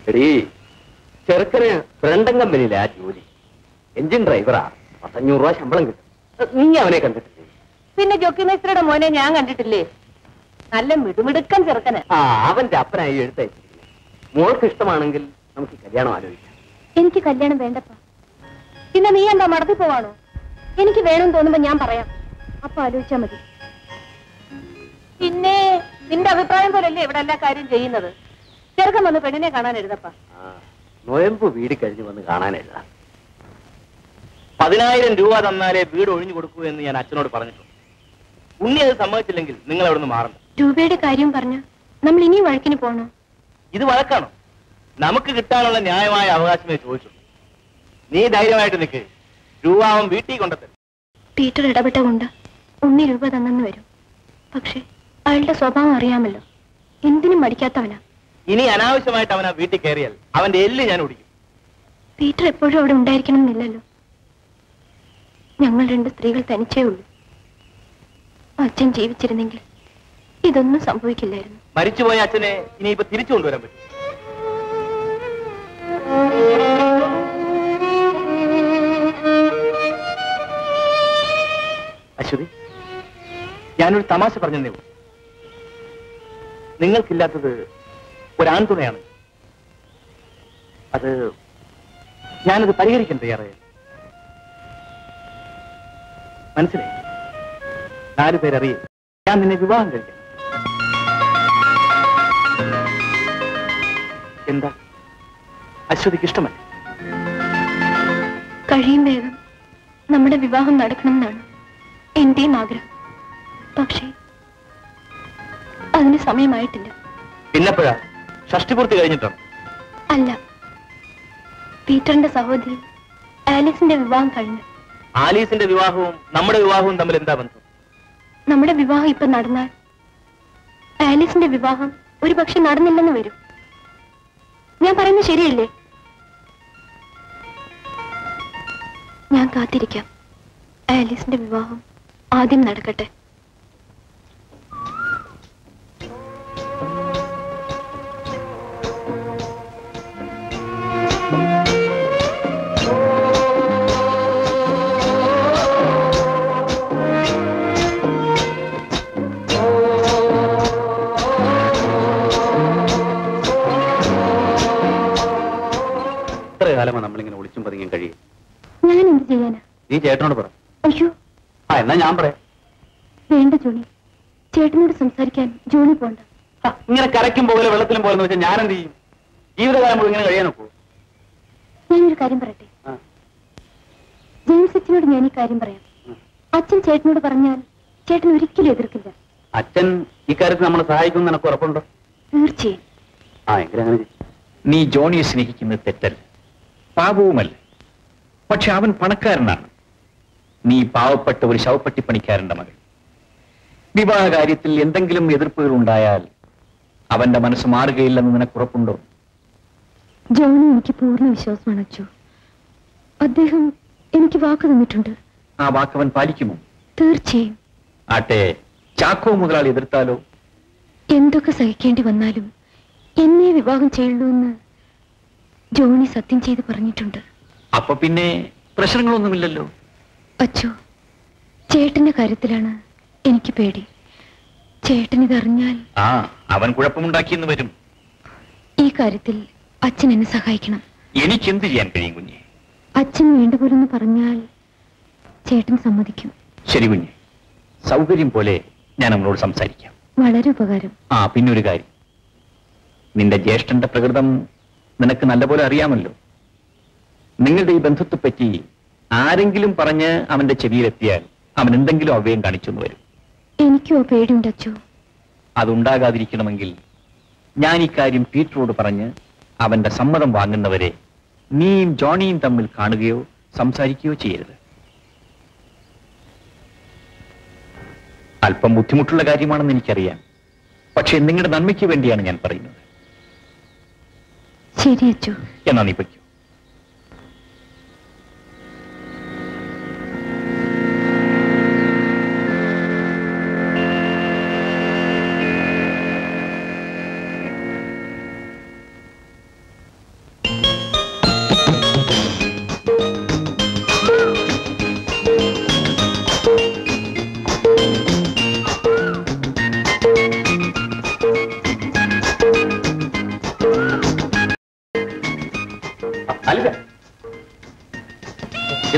എടീ, ചെറുക്കന് ഫ്രണ്ടൻ കമ്പനിയിലെ ആ ജോലി, എഞ്ചിൻ ഡ്രൈവറാ. 500 രൂപ ശമ്പളം കിട്ടും. നീ അവനെ കണ്ടിട്ടില്ലേ? പിന്നെ ജോക്കി മേസ്ത്രിയുടെ മോനെ ഞാൻ കണ്ടിട്ടില്ലേ? നല്ല മിടുമിടുക്കൻ ചെറുക്കന്. അവന്റെ അപ്പനായി എഴുത്തയച്ചിരിക്കുന്നത്. മോൾക്ക് ഇഷ്ടമാണെങ്കിൽ നമുക്ക് കല്യാണം ആലോചിക്കാം. എനിക്ക് കല്യാണം വേണ്ടപ്പാ. പിന്നെ നീ എന്താ മടത്തി പോവാണോ? എനിക്ക് വേണമെന്ന് തോന്നുമ്പോ ഞാൻ പറയാം, അപ്പൊ ആലോചിച്ചാ മതി. പിന്നെ നിന്റെ അഭിപ്രായം പോലല്ലേ ഇവിടെ എല്ലാ കാര്യം ചെയ്യുന്നത്. ചെറുക്കൻ വന്ന് പെണ്ണിനെ കാണാൻ എഴുതപ്പാ. നോയമ്പ് വീട് കഴിഞ്ഞ് വന്ന് കാണാൻ എഴുതാം. 10,000 രൂപ തന്നാലേ വീട് ഒഴിഞ്ഞു കൊടുക്കൂ എന്ന് ഞാൻ അച്ഛനോട് പറഞ്ഞിട്ടുണ്ട്. ഉണ്ണി അത് സമ്മതിച്ചില്ലെങ്കിൽ നിങ്ങൾ അവിടെ നിന്ന് മാറണ്ട. രൂപയുടെ കാര്യം പറഞ്ഞ നമ്മൾ ഇനിയും വഴക്കിന് പോണോ? ഇത് വഴക്കാണോ? നമുക്ക് കിട്ടാനുള്ള ന്യായമായ അവകാശമേ ചോദിച്ചുള്ളൂ. നീ ധൈര്യമായിട്ട് നിൽക്ക്. രൂപ അവൻ വീട്ടിൽ കൊണ്ടെത്തരും. പീറ്റർ ഇടപെട്ട കൊണ്ട് ഉണ്ണി രൂപ തന്നെന്ന് വരും. പക്ഷെ അയാളുടെ സ്വഭാവം അറിയാമല്ലോ, എന്തിനും മടിക്കാത്തവനാ. ഇനി അനാവശ്യമായിട്ട് അവൻ ആ വീട്ടിൽ കയറിയാൽ അവന്റെ എല്ല് ഞാൻ ഒടിക്കും. പീറ്റർ എപ്പോഴും അവിടെ ഉണ്ടായിരിക്കണം എന്നില്ലല്ലോ. ഞങ്ങൾ 2 സ്ത്രീകൾ തനിച്ചേ ഉള്ളൂ. അച്ഛൻ ജീവിച്ചിരുന്നെങ്കിൽ ഇതൊന്നും സംഭവിക്കില്ലായിരുന്നു. മരിച്ചുപോയ അച്ഛനെ ഇനിയിപ്പോ തിരിച്ചു കൊണ്ടുവരാൻ പറ്റും. അശ്വതി, ഞാനൊരു തമാശ പറഞ്ഞതേ ഉള്ളൂ. നിങ്ങൾക്കില്ലാത്തത് ഒരാൺതുണയാണ്. അത് ഞാനത് പരിഹരിക്കാൻ തയ്യാറായി. മനസ്സിലായി? 4 പേരറിയും ഞാൻ നിന്നെ വിവാഹം കഴിക്കാം. എന്താ അശ്വതിക്ക് ഇഷ്ടമല്ല? കഴിയും വേഗം നമ്മുടെ വിവാഹം നടക്കണമെന്നാണ് എന്റെയും ആഗ്രഹം. പക്ഷേ അതിന് സമയമായിട്ടില്ല. പിന്നെപ്പോഴാ? ഷഷ്ടിപൂർത്തി കഴിഞ്ഞിട്ടാണ്? അല്ല, പീറ്ററിന്റെ സഹോദരി ആലീസിന്റെ വിവാഹം കഴിഞ്ഞു. ആലീസിന്റെ വിവാഹവും നമ്മുടെ വിവാഹവും തമ്മിൽ എന്താ ബന്ധം? നമ്മുടെ വിവാഹം ഇപ്പൊ നടന്നാൽ ആലീസിന്റെ വിവാഹം ഒരു പക്ഷെ നടന്നില്ലെന്ന് വരും. ഞാൻ പറയുന്നത് ശരിയല്ലേ? ഞാൻ കാത്തിരിക്കാം. ആലീസിന്റെ വിവാഹം ആദ്യം നടക്കട്ടെ. കാലമാണ് നമ്മളിങ്ങനെ ഒളിച്ചും പതുങ്ങിയും കഴിയും. ഞാൻ എന്ത് ചെയ്യാനാ? നീ ചേട്ടനോട് പറ. അയ്യോ, എന്നാ ഞാൻ പറയാം. വേണ്ട ജോണി, ചേട്ടനോട് സംസാരിക്കാൻ ജോണി പോണ്ട. ഇങ്ങനെ കരയ്ക്കും പോലെ വെള്ളത്തിലും പോലെ വെച്ചാൽ ഞാൻ എന്ത് ചെയ്യും? ജീവിതകാലം മുഴുവൻ ഇങ്ങനെ കഴിയാൻ നോക്കൂ. ഞാനൊരു കാര്യം പറയട്ടെ. ജെയിംസ് അച്ഛനോട് ഞാൻ ഈ കാര്യം പറയാം. അച്ഛൻ ചേട്ടനോട് പറഞ്ഞാൽ ചേട്ടൻ ഒരിക്കലും എതിർക്കില്ല. അച്ഛൻ ഇക്കാര്യത്തിൽ നമ്മളെ സഹായിക്കുമെന്ന് എനിക്ക് ഉറപ്പുണ്ടോ? തീർച്ചയായും. എങ്കിലും അങ്ങനെ നീ ജോണിയെ സ്നേഹിക്കുന്നത് തെറ്റല്ല, പാപവുമല്ല. പക്ഷെ അവൻ പണക്കാരനാണ്, നീ പാവപ്പെട്ട ഒരു ശവപ്പെട്ടി പണിക്കാരന്റെ മകൾ. വിവാഹ കാര്യത്തിൽ എന്തെങ്കിലും എതിർപ്പുകൾ ഉണ്ടായാൽ അവന്റെ മനസ്സ് മാറുകയില്ലെന്ന് നിനക്കുറപ്പുണ്ടോ? ജോണി എനിക്ക് പൂർണ്ണ വിശ്വാസമാണ് അച്ചു. അദ്ദേഹം എനിക്ക് വാക്ക് തന്നിട്ടുണ്ട്. ആ വാക്കവൻ പാലിക്കുമോ? തീർച്ചയായും. ആട്ടെ, ചാക്കോ മുതലാളി എതിർത്താലോ? എന്തൊക്കെ സഹിക്കേണ്ടി വന്നാലും എന്നെ വിവാഹം ചെയ്യുള്ളൂ എന്ന് ജോണി സത്യം ചെയ്ത് പറഞ്ഞിട്ടുണ്ട്. അപ്പൊ പിന്നെ പ്രശ്നങ്ങളൊന്നുമില്ലല്ലോ. അച്ചു, ചേട്ടന്റെ കാര്യത്തിലാണ് എനിക്ക് പേടി. ചേട്ടൻ ഇതറിഞ്ഞാൽ അവൻ കുഴപ്പമുണ്ടാക്കിയെന്ന് വരും. ഈ കാര്യത്തിൽ അച്ഛൻ എന്നെ സഹായിക്കണം. എനിക്കെന്ത് ചെയ്യാൻ കഴിയും കുഞ്ഞെ? അച്ഛൻ വേണ്ടുപോലെന്ന് പറഞ്ഞാൽ ചേട്ടൻ സമ്മതിക്കും. ശരി കുഞ്ഞെ, സൗകര്യം പോലെ ഞാൻ അവളോട് സംസാരിക്കാം. വളരെ ഉപകാരം. പിന്നൊരു കാര്യം, നിന്റെ ജ്യേഷ്ഠന്റെ പ്രകൃതം നിനക്ക് നല്ലപോലെ അറിയാമല്ലോ. നിങ്ങളുടെ ഈ ബന്ധത്തെപ്പറ്റി ആരെങ്കിലും പറഞ്ഞ് അവന്റെ ചെവിയിലെത്തിയാൽ അവൻ എന്തെങ്കിലും അവ്യയം കാണിച്ചെന്ന് വരും. എനിക്കോ പേടിയുണ്ട് അച്ചു. അതുണ്ടാകാതിരിക്കണമെങ്കിൽ ഞാൻ ഇക്കാര്യം പീറ്ററോട് പറഞ്ഞ് അവന്റെ സമ്മതം വാങ്ങുന്നവരെ നീയും ജോണിയും തമ്മിൽ കാണുകയോ സംസാരിക്കുകയോ ചെയ്യരുത്. അല്പം ബുദ്ധിമുട്ടുള്ള കാര്യമാണെന്ന് എനിക്കറിയാം, പക്ഷെ നിങ്ങളുടെ നന്മയ്ക്ക് വേണ്ടിയാണ് ഞാൻ പറയുന്നത്. ശരി അച്ചു. എന്നാ നീ പറ്റൂ.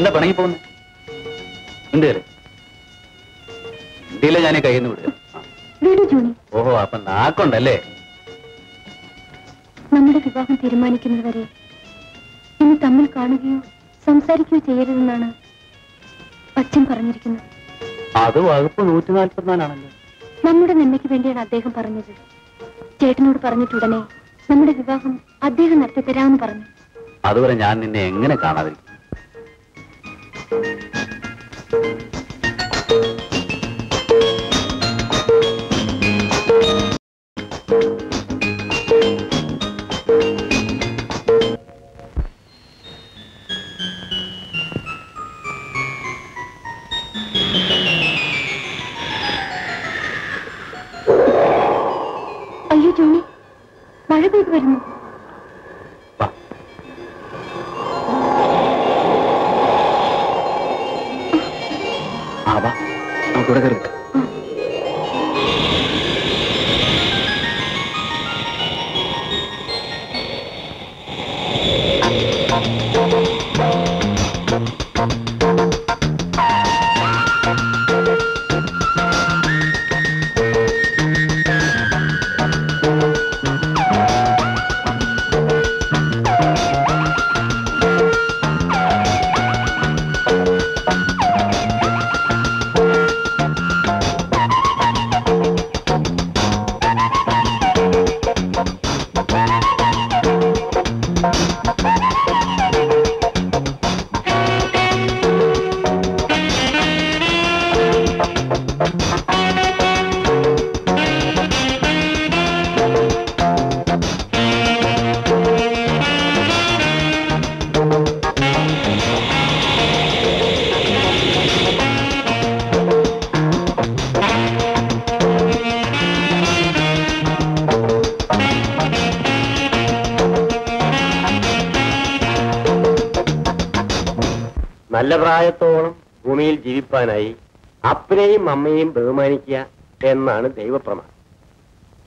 എന്താ പണങ്ങി പോകുന്നത്? എന്ത് ഇന്ത്യയിലെ ഞാൻ കയ്യിൽ നിന്ന് വിടുക. ഓഹോ, അപ്പൊ നാക്കുണ്ടല്ലേ? നമ്മുടെ വിവാഹം തീരുമാനിക്കുന്നതുവരെ ഇനി തമ്മിൽ കാണുകയോ സംസാരിക്കുകയോ ചെയ്യരുതെന്നാണ് അച്ഛൻ പറഞ്ഞിരിക്കുന്നത്. അത് വകുപ്പ് 144 നമ്മുടെ നന്മയ്ക്ക് വേണ്ടിയാണ് അദ്ദേഹം പറഞ്ഞത്. ചേട്ടനോട് പറഞ്ഞിട്ടുടനെ നമ്മുടെ വിവാഹം അദ്ദേഹം നടത്തി തരാമെന്ന് പറഞ്ഞു. അതുവരെ ഞാൻ നിന്നെ എങ്ങനെ കാണാതിരിക്കും? അയ്യോ ജോണി, മഴ പെയ്തു വരുന്നു. നമുക്കിവിടെ കയറി. നല്ല പ്രായത്തോളം ഭൂമിയിൽ ജീവിപ്പാനായി അപ്പനെയും അമ്മയെയും ബഹുമാനിക്കുക എന്നാണ് ദൈവപ്രമാണം.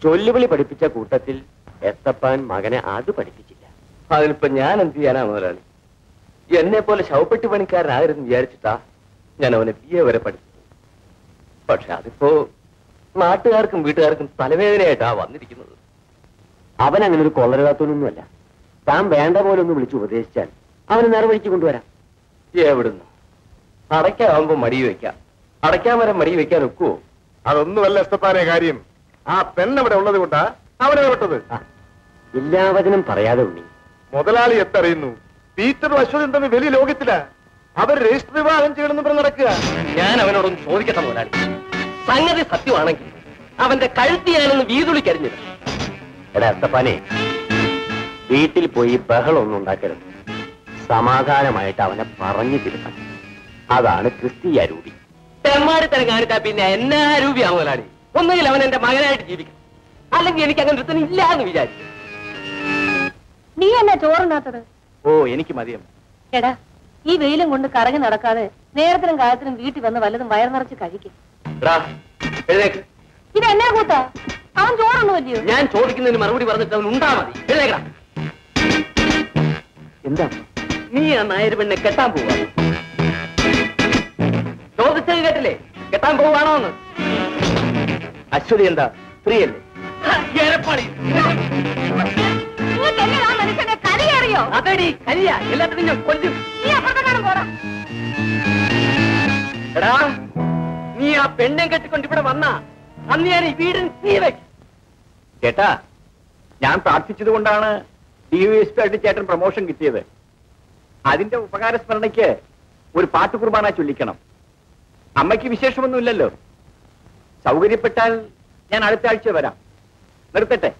ചൊല്ലുവിളി പഠിപ്പിച്ച കൂട്ടത്തിൽ എത്തപ്പാൻ മകനെ അത് പഠിപ്പിച്ചില്ല. അതിനിപ്പോ ഞാൻ എന്ത് ചെയ്യാനാ മുതലാളി? എന്നെ പോലെ ശവപ്പെട്ടി പണിക്കാരനായിരുന്നു വിചാരിച്ചിട്ടാ ഞാൻ അവനെ BA വരെ പഠിപ്പിച്ചു. പക്ഷെ അതിപ്പോ നാട്ടുകാർക്കും വീട്ടുകാർക്കും തലവേദനയായിട്ടാ വന്നിരിക്കുന്നത്. അവൻ അങ്ങനെ ഒരു കൊള്ളരുതാത്തൊന്നുമല്ല. താൻ വേണ്ട പോലെ ഒന്ന് വിളിച്ച് ഉപദേശിച്ചാൽ അവന് നേർവഴിക്ക് കൊണ്ടുവരാം. എവിടുന്ന്? അടയ്ക്കാവുമ്പോ മടി വെക്കാം, അടയ്ക്കാൻ വരെ മടി വെക്കാൻ ഒക്കുവോ? അതൊന്നുമല്ല എസ്തപ്പാനെ കാര്യം. ആ പെണ്ണവിടെ ഉള്ളത് കൊണ്ടാ അവനെ വിട്ടത്. ഇല്ലാവചനം പറയാതെ ഉണ്ണി. മുതലാളി എത്തറിയുന്നു. പീറ്ററും അശ്വതും തമ്മിൽ വലിയ ലോകത്തിലാ. അവർ രജിസ്റ്റർ വിവാഹം ചെയ്യണമെന്ന് പറഞ്ഞ് നടക്കുക. ഞാൻ അവനോടൊന്ന് ചോദിക്കട്ടെ മുതലാളി. സംഗതി സത്യമാണെങ്കിൽ അവന്റെ കഴുത്തി ഞാനൊന്ന് വീതുളിക്കരിഞ്ഞില്ല. എടാ എത്തപ്പാനെ, വീട്ടിൽ പോയി ബഹളമൊന്നും ഉണ്ടാക്കരുത്. സമാധാനമായിട്ട് അവനെ പറഞ്ഞു തിരുത്തണം. അതാണ് ക്രിസ്തീയ രൂപി. തെമ്മാടിത്തരം കാണിച്ചാ പിന്നെ എന്നാ രൂപിയാ മുതലാളി? ഒന്നുകിൽ അവൻ എന്റെ മകനായിട്ട് ജീവിക്കണം, അല്ലെങ്കിൽ എനിക്ക് അങ്ങനെ ഒരുത്തനും ഇല്ല എന്ന് വിചാരിച്ചു. നീ എന്നാ ചോറുണ്ടാത്തത്? ഓ, എനിക്ക് മതിയം. എടാ, ഈ വെയിലും കൊണ്ട് കറങ്ങി നടക്കാതെ നേരത്തിനും കാലത്തിനും വീട്ടിൽ വന്ന് വല്ലതും വയർ നിറച്ച് കഴിക്കും. എഴുന്നേക്ക്. ഇത് എന്നാ കൂത്താ? അവൻ ചോറൊന്നുമല്ലയോ? ഞാൻ ചോദിക്കുന്നതിന് മറുപടി പറഞ്ഞിട്ട് അവൻ ഉണ്ടാ മതി. എഴുന്നേക്കടാ. എന്താ നീ ആ നായർ പെണ്ണെ കെട്ടാൻ പോവാ? ചോദിച്ചത് കേട്ടില്ലേ? കെട്ടാൻ പോവാണോ എന്ന്? അശ്വതി എന്താ സ്ത്രീയല്ലേ? മനുഷ്യനെ കരിയറിയോ? അതേടി കരിയ. എല്ലാത്തിനും ഞാൻ കൊല്ലും. നീ അപ്പുറത്തെങ്ങാനും പോടാ. എടാ, നീ ആ പെണ്ണെ കെട്ടിക്കൊണ്ട് ഇവിടെ വന്നാ അന്ന് ഞാൻ ഈ വീടിന് തീ വെക്കും. ചേട്ടാ, ഞാൻ പ്രാർത്ഥിച്ചത് കൊണ്ടാണ് DYSP ആയിട്ട് ചേട്ടൻ പ്രൊമോഷൻ കിട്ടിയത്. അതിന്റെ ഉപകാരസ്മരണയ്ക്ക് ഒരു പാട്ട് കുർബാന ചൊല്ലിക്കണം. അമ്മയ്ക്ക് വിശേഷമൊന്നുമില്ലല്ലോ. സൗകര്യപ്പെട്ടാൽ ഞാൻ അടുത്ത ആഴ്ച വരാം. നിർത്തട്ടെ?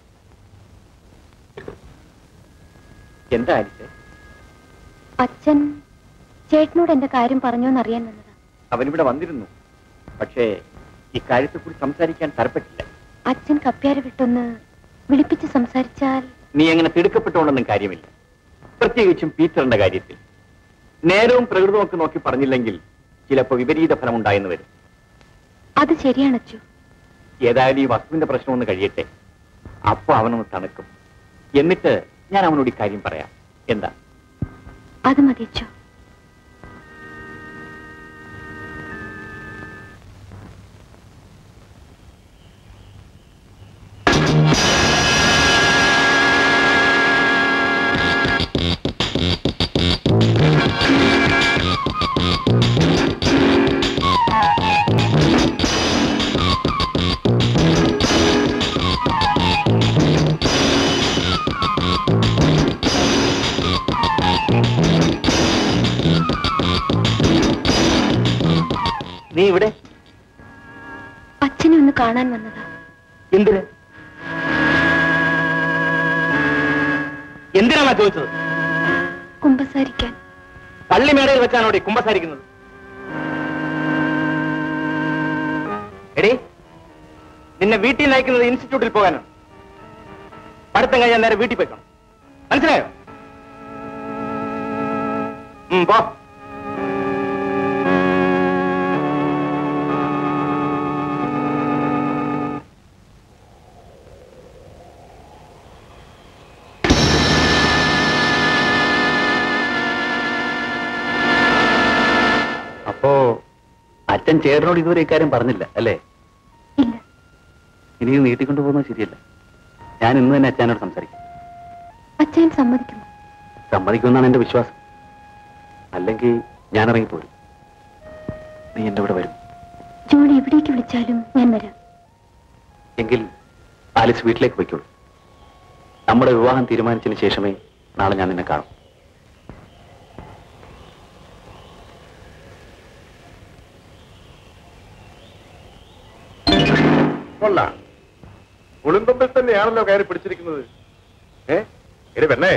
എന്താ ആലിസേ? അച്ഛൻ ചേട്ടനോട് എന്റെ കാര്യം പറഞ്ഞോന്നറിയാൻ വന്നതാ. അവനിവിടെ വന്നിരുന്നു. പക്ഷേ ഇക്കാര്യത്തെക്കുറിച്ച് സംസാരിക്കാൻ തരപ്പെട്ടില്ല. അച്ഛൻ കപ്പ്യാരെ വിട്ടൊന്ന് വിളിപ്പിച്ച് സംസാരിച്ചാൽ. നീ അങ്ങനെ തിടുക്കപ്പെട്ടുകൊണ്ടൊന്നും കാര്യമില്ല. പ്രത്യേകിച്ചും പീറ്ററിന്റെ കാര്യത്തിൽ നേരവും പ്രകൃതവും ഒക്കെ നോക്കി പറഞ്ഞില്ലെങ്കിൽ ചിലപ്പോ വിപരീത ഫലം ഉണ്ടായെന്ന് വരും. അത് ശരിയാണ് അച്ചു. ഏതായാലും ഈ വസ്തുവിന്റെ പ്രശ്നം ഒന്ന് കഴിയട്ടെ. അപ്പൊ അവനൊന്ന് തണുക്കും. എന്നിട്ട് ഞാൻ അവനോട് ഈ കാര്യം പറയാം. എന്താ? അത് മതി അച്ചു. നീ ഇവിടെ അച്ഛനെ ഒന്ന് കാണാൻ വന്നതാ. എന്തിന്? എന്തിനാണ് ചോദിച്ചത്? കുമ്പസാരിക്കാൻ. പള്ളിമേടയിൽ വെച്ചാണോടെ കുമ്പസാരിക്കുന്നത്? എടീ, നിന്നെ വീട്ടിൽ നിന്ന് അയക്കുന്നത് ഇൻസ്റ്റിറ്റ്യൂട്ടിൽ പോകാനാണ്. പഠിത്തം കഴിഞ്ഞാൽ നേരെ വീട്ടിൽ പോയിക്കണം. മനസ്സിലായോ? പോ. അപ്പോ അച്ഛൻ ചേട്ടനോട് ഇതുവരെ ഇക്കാര്യം പറഞ്ഞില്ല അല്ലേ? ഇല്ല. ഇനി ഇത് നീട്ടിക്കൊണ്ടു പോകുന്നത് ശരിയല്ല. ഞാൻ ഇന്ന് തന്നെ അച്ഛനോട് സംസാരിക്കും. അച്ഛൻ സമ്മതിക്കുമോ? സമ്മതിക്കുമെന്നാണ് എന്റെ വിശ്വാസം. അല്ലെങ്കിൽ ഞാൻ ഇറങ്ങിപ്പോരും. നീ എന്റെ ഇവിടെ വരും. ജോണി എവിടേക്ക് വിളിച്ചാലും ഞാൻ വരാം. എങ്കിൽ ആലിസ് വീട്ടിലേക്ക് പോയിക്കോളൂ. നമ്മുടെ വിവാഹം തീരുമാനിച്ചതിന് ശേഷമേ നാളെ ഞാൻ നിന്നെ കാണും. കൊള്ളാം. കുളിമ്പമ്പിൽ തന്നെയാണല്ലോ കയറി പിടിച്ചിരിക്കുന്നത്. എടി പെണ്ണേ,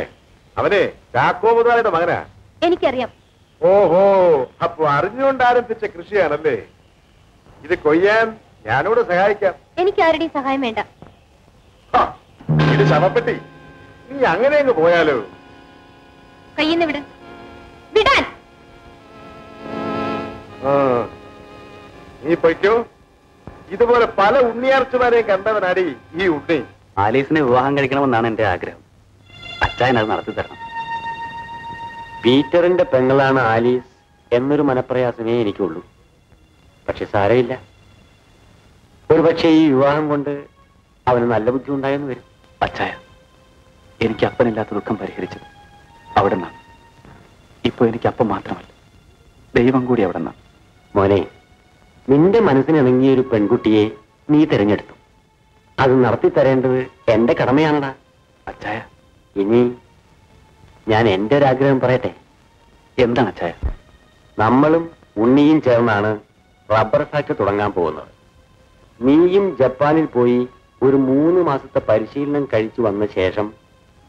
അവനെ ചാക്കോ മുതലാളിയുടെ മകനാ. എനിക്കറിയാം. ഓഹോ, അപ്പൊ അറിഞ്ഞുകൊണ്ട് ആരംഭിച്ച കൃഷിയാണല്ലേ ഇത്? കൊയ്യാൻ ഞാനോട് സഹായിക്കാം. എനിക്ക് ആരുടെയും സഹായം വേണ്ട. ഇത് ശവപ്പെട്ടി. നീ അങ്ങനെ അങ്ങ് പോയാലോ? കയ്യിന്ന് വിട്. വിടാൻ. നീ പൊയ്ക്കോ. ഇതുപോലെ പല ഉണ്ണിയാർച്ചമാരെയും കണ്ടവനാടി ഈ ഉണ്ണി. ആലീസിനെ വിവാഹം കഴിക്കണമെന്നാണ് എന്റെ ആഗ്രഹം. അച്ഛൻ അത് നടത്തി തരണം. പീറ്ററിന്റെ പെങ്ങളാണ് ആലീസ് എന്നൊരു മനപ്രയാസമേ എനിക്കുള്ളൂ. പക്ഷെ സാരമില്ല. ഒരുപക്ഷെ ഈ വിവാഹം കൊണ്ട് അവന് നല്ല ബുദ്ധി ഉണ്ടായെന്ന് വരും. അച്ചായ, എനിക്ക് അപ്പനില്ലാത്ത ദുഃഖം പരിഹരിച്ചത് അവിടെ നിന്നാണ്. ഇപ്പൊ എനിക്ക് അപ്പം മാത്രമല്ല, ദൈവം കൂടി അവിടെ നിന്നാണ്. മോനെ, നിന്റെ മനസ്സിനിണങ്ങിയ ഒരു പെൺകുട്ടിയെ നീ തിരഞ്ഞെടുത്തു. അത് നടത്തി തരേണ്ടത് എന്റെ കടമയാണടാ. അച്ചായ, ഇനി ഞാൻ എന്റെ ഒരു ആഗ്രഹം പറയട്ടെ. എന്താണ് അച്ചായ? നമ്മളും ഉണ്ണിയും ചേർന്നാണ് റബ്ബർ ഫാക്ടറി തുടങ്ങാൻ പോകുന്നത്. നീയും ജപ്പാനിൽ പോയി ഒരു 3 മാസത്തെ പരിശീലനം കഴിച്ചു വന്ന ശേഷം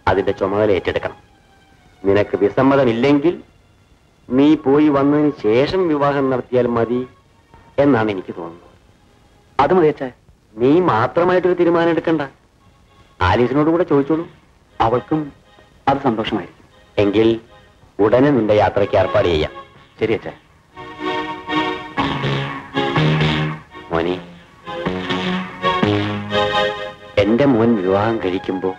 അതിന്റെ ചുമതല ഏറ്റെടുക്കണം. നിനക്ക് വിസമ്മതമില്ലെങ്കിൽ നീ പോയി വന്നതിന് ശേഷം വിവാഹം നടത്തിയാൽ മതി എന്നാണ് എനിക്ക് തോന്നുന്നത്. അത് മതി അച്ചായ. നീ മാത്രമായിട്ടൊരു തീരുമാനം എടുക്കണ്ട. ആലീസിനോട് കൂടെ ചോദിച്ചോളൂ. അവൾക്കും അത് സന്തോഷമായിരിക്കും. എങ്കിൽ ഉടനെ നിന്റെ യാത്രയ്ക്ക് ഏർപ്പാട് ചെയ്യാം. ശരി അച്ഛാ. മോനെ, എന്റെ മോൻ വിവാഹം കഴിക്കുമ്പോ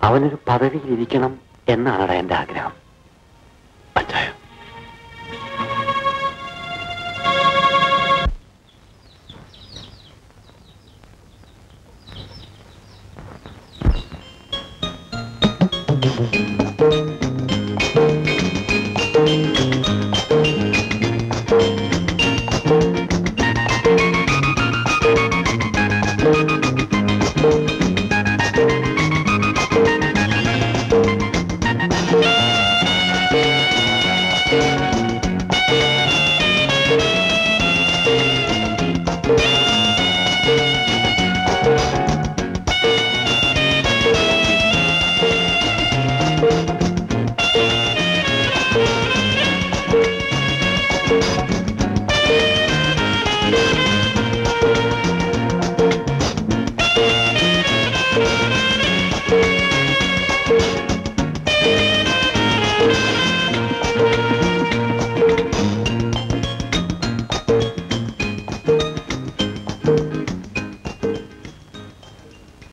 അവനൊരു പദവിയിലിരിക്കണം എന്നാണ് എന്റെ ആഗ്രഹം. അച്ഛാ, Thank you.